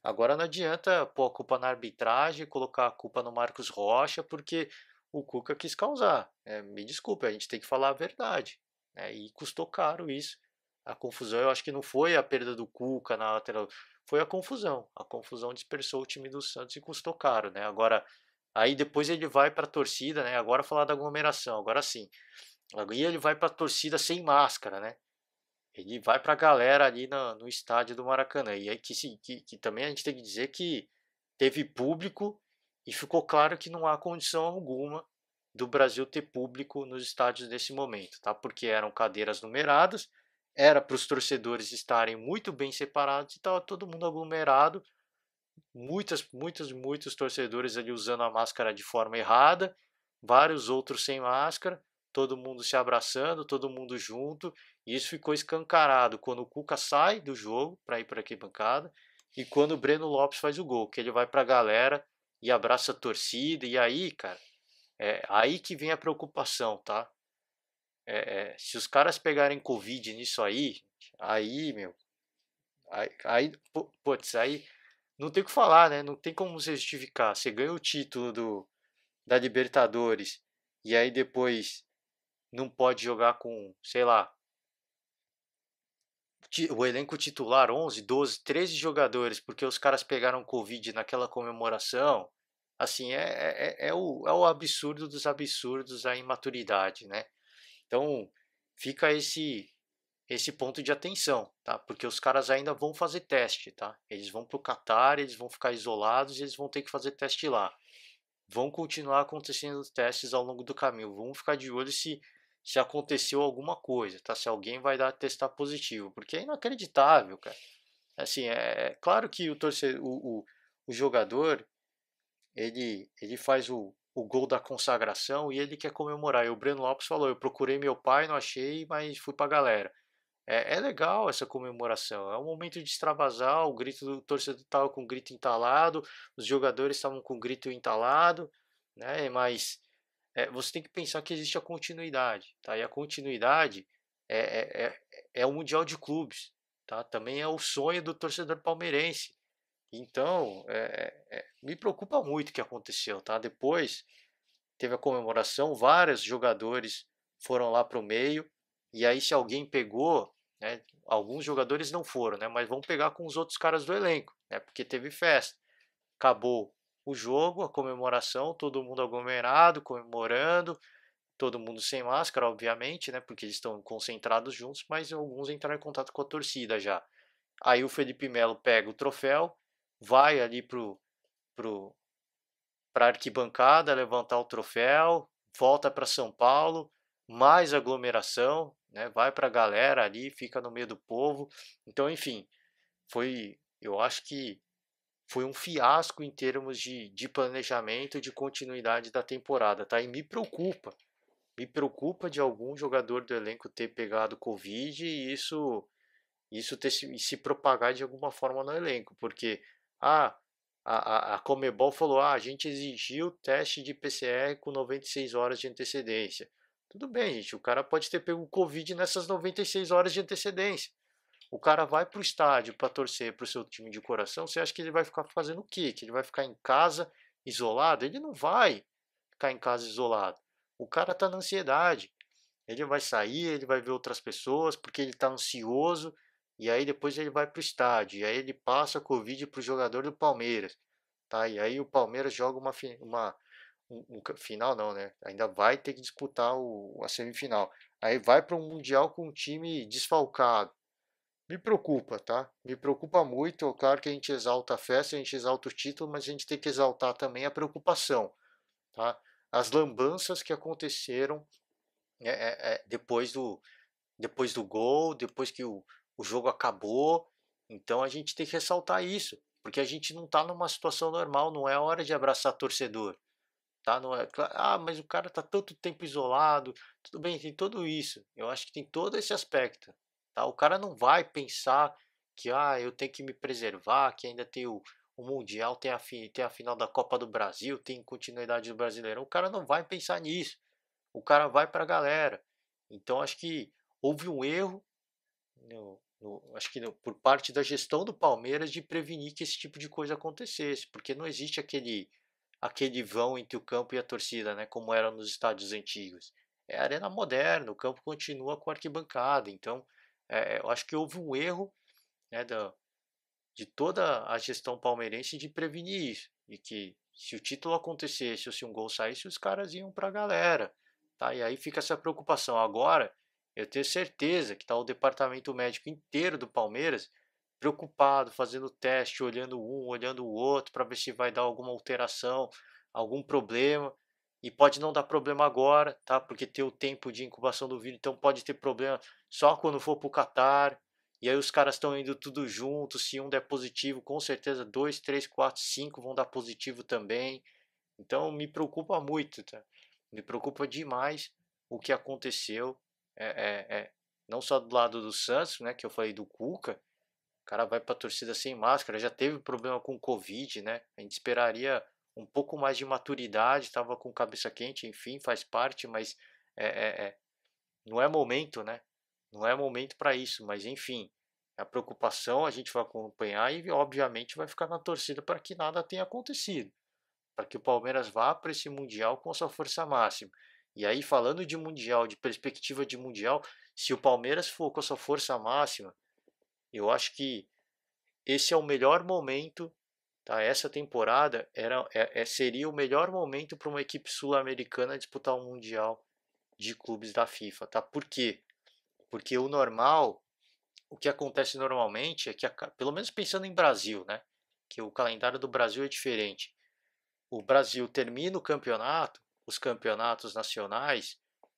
Agora não adianta pôr a culpa na arbitragem, colocar a culpa no Marcos Rocha, porque o Cuca quis causar. Me desculpe, a gente tem que falar a verdade, né? E custou caro isso. A confusão, eu acho que não foi a perda do Cuca na lateral, foi a confusão. A confusão dispersou o time do Santos e custou caro, né? Agora, aí depois ele vai para a torcida, né? Agora falar da aglomeração, agora sim. Aí ele vai para a torcida sem máscara, né? Ele vai para a galera ali no estádio do Maracanã. E aí que também a gente tem que dizer que teve público e ficou claro que não há condição alguma do Brasil ter público nos estádios nesse momento, tá? Porque eram cadeiras numeradas, era para os torcedores estarem muito bem separados e estava todo mundo aglomerado, muitos torcedores ali usando a máscara de forma errada, vários outros sem máscara, todo mundo se abraçando, todo mundo junto, e isso ficou escancarado quando o Cuca sai do jogo para ir para a arquibancada e quando o Breno Lopes faz o gol, que ele vai para a galera e abraça a torcida, e aí, cara, é aí que vem a preocupação, tá? Se os caras pegarem Covid nisso aí, meu, putz, aí não tem o que falar, né? Não tem como você justificar. Você ganha o título da Libertadores e aí depois não pode jogar com, sei lá, o elenco titular 11, 12, 13 jogadores porque os caras pegaram Covid naquela comemoração. Assim, é o absurdo dos absurdos, a imaturidade, né? Então, fica esse ponto de atenção, tá? Porque os caras ainda vão fazer teste, tá? Eles vão para o Catar, eles vão ficar isolados, e eles vão ter que fazer teste lá. Vão continuar acontecendo testes ao longo do caminho. Vamos ficar de olho se aconteceu alguma coisa, tá? Se alguém vai dar testar positivo, porque é inacreditável, cara. Assim, é claro que o jogador ele faz o gol da consagração e ele quer comemorar. E o Breno Lopes falou: eu procurei meu pai, não achei, mas fui pra galera. É legal essa comemoração, é um momento de extravasar, o grito do torcedor estava com o grito entalado, os jogadores estavam com o grito entalado, né? Mas você tem que pensar que existe a continuidade, tá? E a continuidade é o Mundial de Clubes, tá? Também é o sonho do torcedor palmeirense. Então, me preocupa muito o que aconteceu, tá? Depois teve a comemoração, vários jogadores foram lá para o meio, e aí se alguém pegou, né, alguns jogadores não foram, né, mas vão pegar com os outros caras do elenco, né, porque teve festa. Acabou o jogo, a comemoração, todo mundo aglomerado, comemorando, todo mundo sem máscara, obviamente, né, porque eles estão concentrados juntos, mas alguns entraram em contato com a torcida já. Aí o Felipe Melo pega o troféu, vai ali pro, para a arquibancada levantar o troféu, volta para São Paulo, mais aglomeração, né? Vai para a galera ali, fica no meio do povo. Então, enfim, eu acho que foi um fiasco em termos de planejamento, de continuidade da temporada, tá? E me preocupa de algum jogador do elenco ter pegado Covid e isso ter se propagar de alguma forma no elenco, porque ah, a Conmebol falou: a gente exigiu teste de PCR com 96 horas de antecedência. Tudo bem, gente, o cara pode ter pego o Covid nessas 96 horas de antecedência. O cara vai para o estádio para torcer para o seu time de coração, você acha que ele vai ficar fazendo o quê? Que ele vai ficar em casa isolado? Ele não vai ficar em casa isolado. O cara está na ansiedade. Ele vai sair, ele vai ver outras pessoas, porque ele está ansioso, e aí depois ele vai para o estádio, e aí ele passa a Covid para o jogador do Palmeiras, tá? E aí o Palmeiras joga final não, né? Ainda vai ter que disputar a semifinal. Aí vai para um Mundial com um time desfalcado. Me preocupa, tá? Me preocupa muito. Claro que a gente exalta a festa, a gente exalta o título, mas a gente tem que exaltar também a preocupação, tá? As lambanças que aconteceram depois do gol, depois que o jogo acabou. Então a gente tem que ressaltar isso, porque a gente não está numa situação normal, não é hora de abraçar torcedor, tá? Não é, mas o cara tá tanto tempo isolado, tudo bem, tem tudo isso. Eu acho que tem todo esse aspecto, tá? O cara não vai pensar que eu tenho que me preservar, que ainda tem o Mundial, tem a final da Copa do Brasil, tem continuidade do Brasileirão. O cara não vai pensar nisso. O cara vai para a galera. Então acho que houve um erro acho que por parte da gestão do Palmeiras de prevenir que esse tipo de coisa acontecesse, porque não existe aquele vão entre o campo e a torcida, né, como era nos estádios antigos. É arena moderna, o campo continua com arquibancada, então eu acho que houve um erro, né, de toda a gestão palmeirense de prevenir isso, e que se o título acontecesse ou se um gol saísse, os caras iam para a galera, tá? E aí fica essa preocupação. Agora, eu tenho certeza que está o departamento médico inteiro do Palmeiras preocupado, fazendo teste, olhando um, olhando o outro, para ver se vai dar alguma alteração, algum problema. E pode não dar problema agora, tá? Porque tem o tempo de incubação do vírus, então pode ter problema só quando for para o Catar. E aí os caras estão indo tudo junto. Se um der positivo, com certeza 2, 3, 4, 5 vão dar positivo também. Então me preocupa muito, tá? Me preocupa demais o que aconteceu. É, não só do lado do Santos, né? Que eu falei do Cuca. O cara vai para a torcida sem máscara. Já teve problema com Covid, né? A gente esperaria um pouco mais de maturidade. Tava com cabeça quente, enfim, faz parte, mas é, é, é, não é momento, né? Não é momento para isso, mas enfim, a preocupação a gente vai acompanhar e obviamente vai ficar na torcida para que nada tenha acontecido, para que o Palmeiras vá para esse mundial com a sua força máxima. E aí, falando de mundial, de perspectiva de mundial, se o Palmeiras for com a sua força máxima, eu acho que esse é o melhor momento, tá? Essa temporada seria o melhor momento para uma equipe sul-americana disputar um mundial de clubes da FIFA, tá? Por quê? Porque o que acontece normalmente é que, pelo menos pensando em Brasil, né? Que o calendário do Brasil é diferente. O Brasil termina o campeonato, os campeonatos nacionais,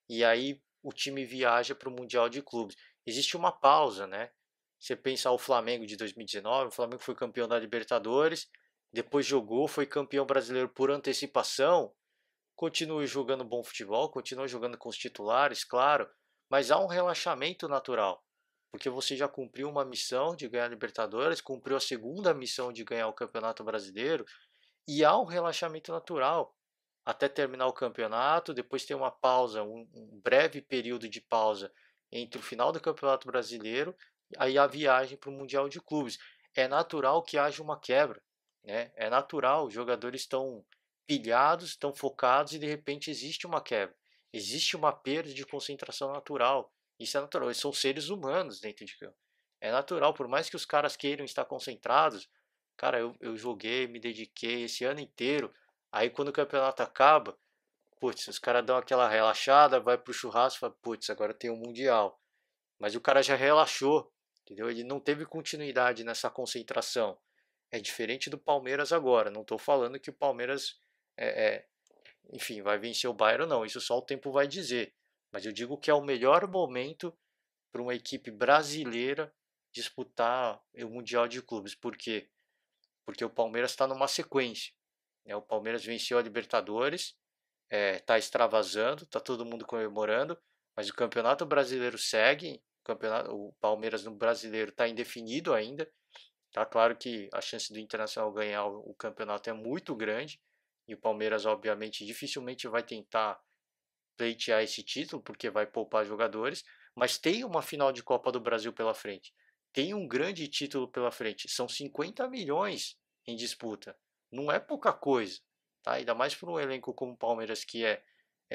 e aí o time viaja para o Mundial de Clubes. Existe uma pausa, né? Você pensar o Flamengo de 2019, o Flamengo foi campeão da Libertadores, depois jogou, foi campeão brasileiro por antecipação, continua jogando bom futebol, continua jogando com os titulares, claro, mas há um relaxamento natural, porque você já cumpriu uma missão de ganhar a Libertadores, cumpriu a segunda missão de ganhar o Campeonato Brasileiro, e há um relaxamento natural até terminar o campeonato, depois tem uma pausa, um breve período de pausa entre o final do Campeonato Brasileiro e aí a viagem para o Mundial de Clubes. É natural que haja uma quebra, né? É natural, os jogadores estão pilhados, estão focados e de repente existe uma quebra. Existe uma perda de concentração natural. Isso é natural, eles são seres humanos dentro de campo. É natural, por mais que os caras queiram estar concentrados, cara, eu joguei, me dediquei esse ano inteiro. Aí quando o campeonato acaba, putz, os caras dão aquela relaxada, vai pro churrasco e fala, putz, agora tem o Mundial. Mas o cara já relaxou, entendeu? Ele não teve continuidade nessa concentração. É diferente do Palmeiras agora. Não estou falando que o Palmeiras, é, é, enfim, vai vencer o Bayern ou não. Isso só o tempo vai dizer. Mas eu digo que é o melhor momento para uma equipe brasileira disputar o Mundial de Clubes. Por quê? Porque o Palmeiras está numa sequência, né? O Palmeiras venceu a Libertadores, está extravasando, está todo mundo comemorando, mas o Campeonato Brasileiro segue, o Palmeiras no Brasileiro está indefinido ainda, Tá claro que a chance do Internacional ganhar o campeonato é muito grande e o Palmeiras, obviamente, dificilmente vai tentar pleitear esse título porque vai poupar jogadores, mas tem uma final de Copa do Brasil pela frente. Tem um grande título pela frente. São 50 milhões em disputa. Não é pouca coisa, tá? Ainda mais para um elenco como o Palmeiras que é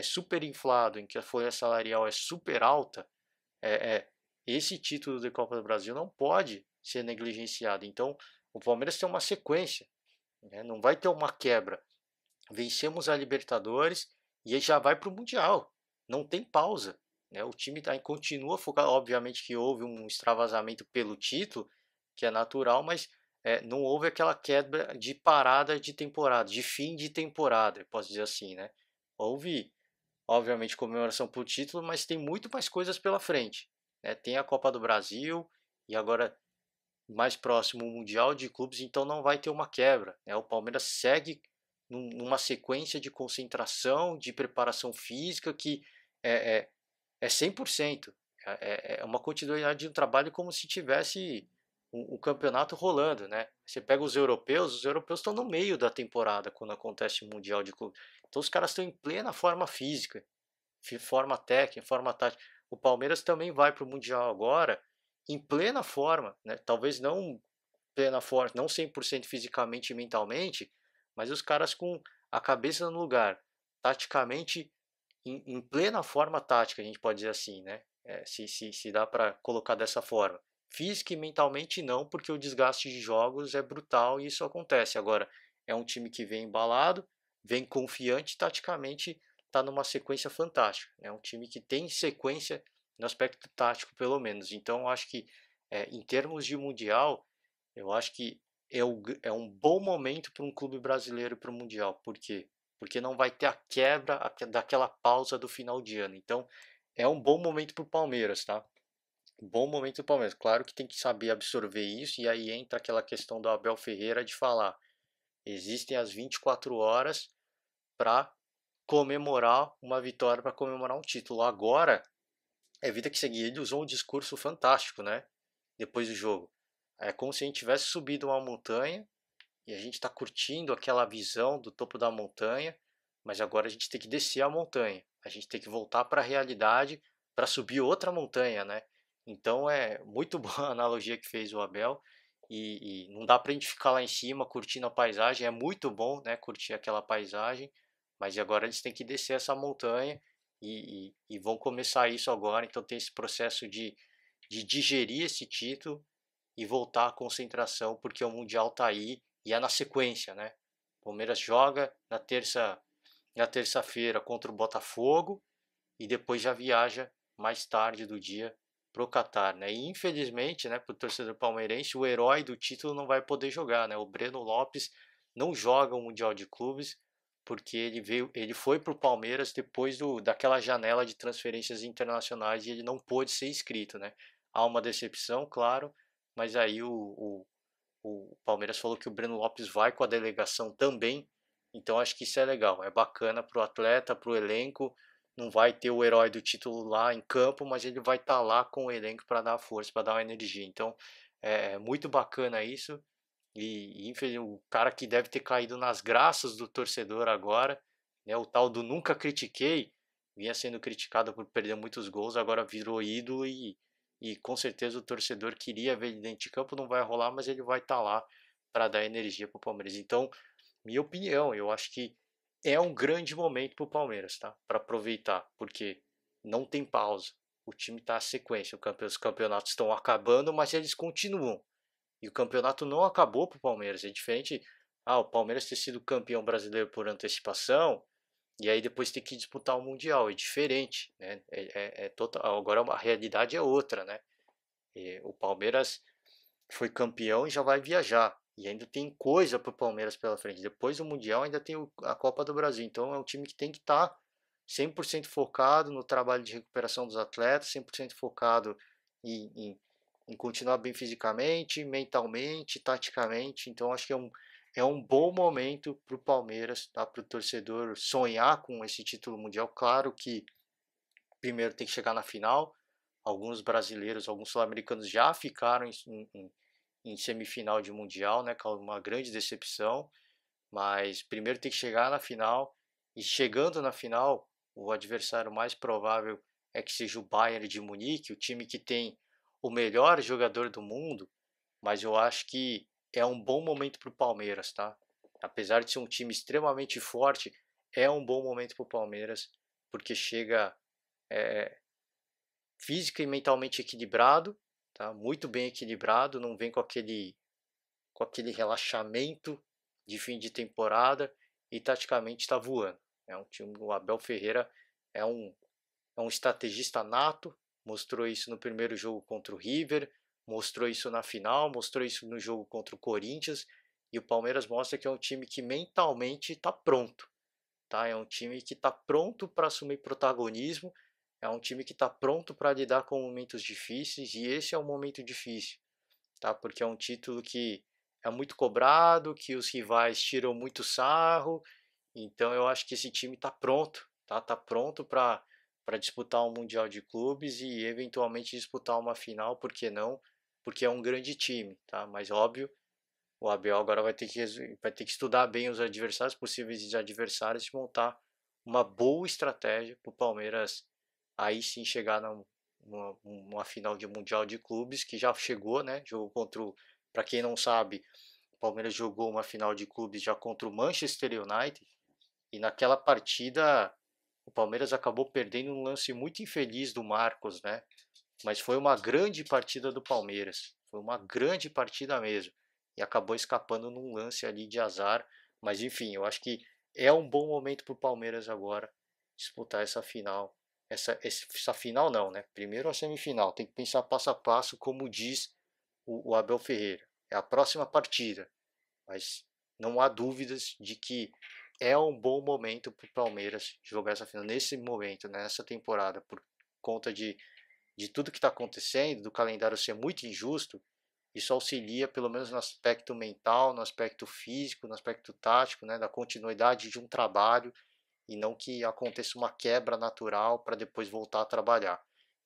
super inflado, em que a folha salarial é super alta, é, é, esse título de Copa do Brasil não pode ser negligenciado. Então, o Palmeiras tem uma sequência, né? Não vai ter uma quebra. Vencemos a Libertadores e aí já vai para o Mundial. Não tem pausa, né? O time continua focado. Obviamente que houve um extravasamento pelo título, que é natural, mas não houve aquela quebra de parada de temporada, de fim de temporada, posso dizer assim, né? Houve, obviamente, comemoração por título, mas tem muito mais coisas pela frente, né? Tem a Copa do Brasil e agora mais próximo o Mundial de Clubes, então não vai ter uma quebra, né? O Palmeiras segue numa sequência de concentração, de preparação física que é, é, é 100%. É uma continuidade de um trabalho como se tivesse um campeonato rolando, né? Você pega os europeus estão no meio da temporada quando acontece o Mundial de Clubes. Então os caras estão em plena forma física, forma técnica, forma tática. O Palmeiras também vai para o Mundial agora em plena forma, né? Talvez não plena forma, não 100% fisicamente e mentalmente, mas os caras com a cabeça no lugar, taticamente em plena forma tática, a gente pode dizer assim, né? Se dá para colocar dessa forma. Física e mentalmente não, porque o desgaste de jogos é brutal e isso acontece. Agora, é um time que vem embalado, vem confiante, taticamente está numa sequência fantástica. É um time que tem sequência no aspecto tático, pelo menos. Então, acho que em termos de mundial, eu acho que é um bom momento para um clube brasileiro para o mundial. Por quê? Porque não vai ter a quebra daquela pausa do final de ano. Então, é um bom momento para o Palmeiras, tá? Bom momento do Palmeiras. Claro que tem que saber absorver isso, e aí entra aquela questão do Abel Ferreira de falar: existem as 24 horas para comemorar uma vitória, para comemorar um título. Agora, é vida que seguir. Ele usou um discurso fantástico, né? Depois do jogo. É como se a gente tivesse subido uma montanha e a gente está curtindo aquela visão do topo da montanha, mas agora a gente tem que descer a montanha, a gente tem que voltar para a realidade para subir outra montanha, né? Então é muito boa a analogia que fez o Abel e não dá para a gente ficar lá em cima curtindo a paisagem, é muito bom, né? Curtir aquela paisagem, mas agora eles têm que descer essa montanha e vão começar isso agora, então tem esse processo de digerir esse título e voltar à concentração, porque o Mundial está aí e é na sequência, né? O Palmeiras joga na terça-feira contra o Botafogo e depois já viaja mais tarde do dia pro Catar, né? E infelizmente, né, pro torcedor palmeirense, o herói do título não vai poder jogar, né? O Breno Lopes não joga o Mundial de Clubes porque ele foi pro Palmeiras depois daquela janela de transferências internacionais e ele não pôde ser inscrito, né? Há uma decepção, claro, mas aí o Palmeiras falou que o Breno Lopes vai com a delegação também, então acho que isso é legal, é bacana para o atleta, para o elenco. Não vai ter o herói do título lá em campo, mas ele vai estar lá com o elenco para dar força, para dar uma energia. Então é muito bacana isso. E infelizmente, o cara que deve ter caído nas graças do torcedor agora, né, o tal do nunca critiquei, vinha sendo criticado por perder muitos gols, agora virou ídolo e com certeza o torcedor queria ver ele dentro de campo, não vai rolar, mas ele vai estar lá para dar energia para o Palmeiras. Então, minha opinião, eu acho que é um grande momento para o Palmeiras, tá? Para aproveitar, porque não tem pausa. O time está à sequência, os campeonatos estão acabando, mas eles continuam. E o campeonato não acabou para o Palmeiras. É diferente, o Palmeiras ter sido campeão brasileiro por antecipação e aí depois ter que disputar o Mundial. É diferente, né? Total, agora a realidade é outra, né? O Palmeiras foi campeão e já vai viajar. E ainda tem coisa para o Palmeiras pela frente. Depois do Mundial ainda tem a Copa do Brasil. Então é um time que tem que estar 100% focado no trabalho de recuperação dos atletas, 100% focado em, em continuar bem fisicamente, mentalmente, taticamente. Então acho que é um bom momento para o Palmeiras, tá? Para o torcedor sonhar com esse título mundial. Claro que primeiro tem que chegar na final. Alguns brasileiros, alguns sul-americanos já ficaram em semifinal de Mundial, né? Que é uma grande decepção. Mas primeiro tem que chegar na final. E chegando na final, o adversário mais provável é que seja o Bayern de Munique, o time que tem o melhor jogador do mundo. Mas eu acho que é um bom momento para o Palmeiras, tá? Apesar de ser um time extremamente forte, é um bom momento para o Palmeiras, porque chega é, física e mentalmente equilibrado, tá? Muito bem equilibrado, não vem com aquele relaxamento de fim de temporada e taticamente está voando. É um time, o Abel Ferreira é um estrategista nato, mostrou isso no primeiro jogo contra o River, mostrou isso na final, mostrou isso no jogo contra o Corinthians, e o Palmeiras mostra que é um time que mentalmente está pronto, tá? É um time que está pronto para assumir protagonismo, é um time que está pronto para lidar com momentos difíceis, e esse é um momento difícil, tá? Porque é um título que é muito cobrado, que os rivais tiram muito sarro, então eu acho que esse time está pronto, tá? Tá pronto para disputar um Mundial de Clubes e eventualmente disputar uma final, por que não? Porque é um grande time, tá? Mas óbvio, o Abel agora vai ter que estudar bem os adversários, possíveis adversários, e montar uma boa estratégia para o Palmeiras aí sim chegar numa final de Mundial de Clubes, que já chegou, né? Jogou contra o, para quem não sabe, o Palmeiras jogou uma final de clubes já contra o Manchester United, e naquela partida o Palmeiras acabou perdendo um lance muito infeliz do Marcos, né? Mas foi uma grande partida do Palmeiras. Foi uma grande partida mesmo. E acabou escapando num lance ali de azar. Mas enfim, eu acho que é um bom momento para o Palmeiras agora disputar essa final. Essa final não, né? Primeiro a semifinal. Tem que pensar passo a passo, como diz o Abel Ferreira. É a próxima partida. Mas não há dúvidas de que é um bom momento para o Palmeiras jogar essa final nesse momento, nessa temporada, por conta de tudo que está acontecendo, do calendário ser muito injusto. Isso auxilia, pelo menos no aspecto mental, no aspecto físico, no aspecto tático, né, da continuidade de um trabalho e não que aconteça uma quebra natural para depois voltar a trabalhar.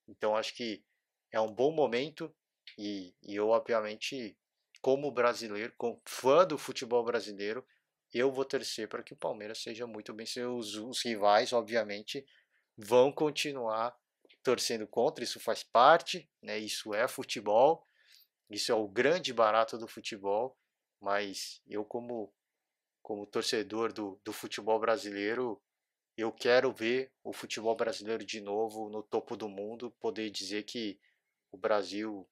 Então acho que é um bom momento e eu, obviamente, como brasileiro, como fã do futebol brasileiro, eu vou torcer para que o Palmeiras seja muito bem. Os rivais, obviamente, vão continuar torcendo contra, isso faz parte, né? Isso é futebol, isso é o grande barato do futebol, mas eu como torcedor do futebol brasileiro, eu quero ver o futebol brasileiro de novo no topo do mundo, poder dizer que o Brasil,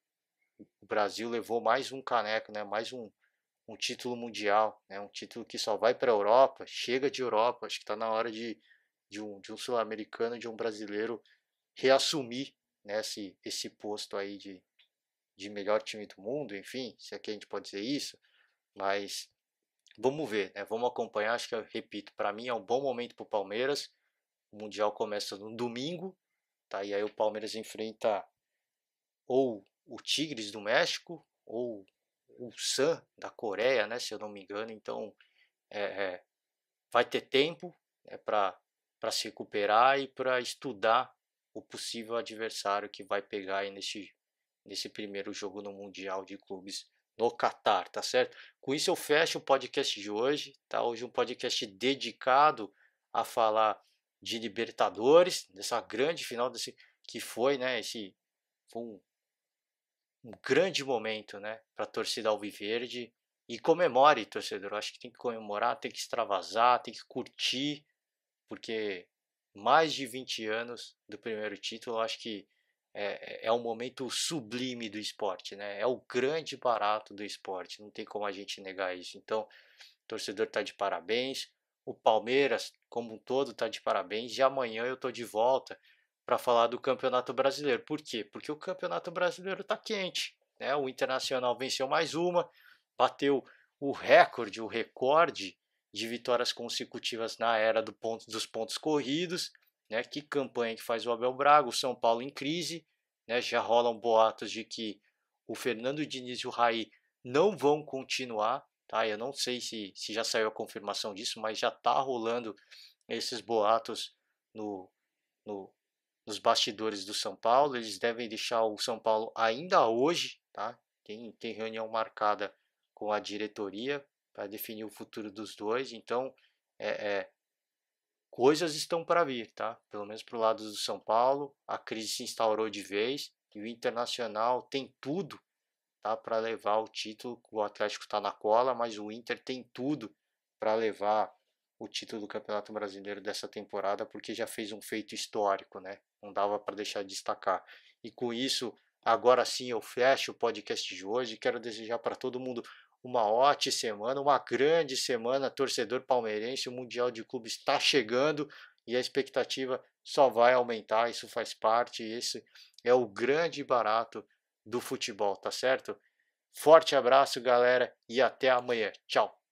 o Brasil levou mais um caneco, né? Mais um título mundial, né? Um título que só vai para a Europa, chega de Europa, acho que está na hora de um sul-americano, de um brasileiro reassumir, né, esse posto aí de melhor time do mundo, enfim, se aqui a gente pode dizer isso, mas vamos ver, né, vamos acompanhar, acho que eu repito, para mim é um bom momento para o Palmeiras, o Mundial começa no domingo, tá, e aí o Palmeiras enfrenta ou o Tigres do México, ou o San da Coreia, né, se eu não me engano, então é, é, vai ter tempo, né, para se recuperar e para estudar o possível adversário que vai pegar aí nesse primeiro jogo no Mundial de Clubes no Catar, tá certo? Com isso eu fecho o podcast de hoje, tá? Hoje um podcast dedicado a falar de Libertadores, dessa grande final desse que foi, né? Esse foi um grande momento, né, para a torcida alviverde. E comemore, torcedor. Eu acho que tem que comemorar, tem que extravasar, tem que curtir, porque mais de 20 anos do primeiro título, eu acho que é um momento sublime do esporte, né? É o grande barato do esporte, não tem como a gente negar isso. Então, o torcedor está de parabéns, o Palmeiras, como um todo, está de parabéns, e amanhã eu estou de volta para falar do Campeonato Brasileiro. Por quê? Porque o Campeonato Brasileiro está quente, né? O Internacional venceu mais uma, bateu o recorde de vitórias consecutivas na era dos pontos corridos, né? Que campanha que faz o Abel Braga, o São Paulo em crise, né? Já rolam boatos de que o Fernando Diniz e o Raí não vão continuar, tá? Eu não sei se já saiu a confirmação disso, mas já está rolando esses boatos no, no, nos bastidores do São Paulo. Eles devem deixar o São Paulo ainda hoje, tá? tem reunião marcada com a diretoria para definir o futuro dos dois. Então, coisas estão para vir, tá? Pelo menos para o lado do São Paulo, a crise se instaurou de vez e o Internacional tem tudo, tá, para levar o título. O Atlético está na cola, mas o Inter tem tudo para levar o título do Campeonato Brasileiro dessa temporada, porque já fez um feito histórico, né? Não dava para deixar de destacar. E com isso, agora sim eu fecho o podcast de hoje. Quero desejar para todo mundo uma ótima semana, uma grande semana, torcedor palmeirense. O Mundial de Clubes está chegando e a expectativa só vai aumentar. Isso faz parte, esse é o grande barato do futebol, tá certo? Forte abraço, galera, e até amanhã. Tchau.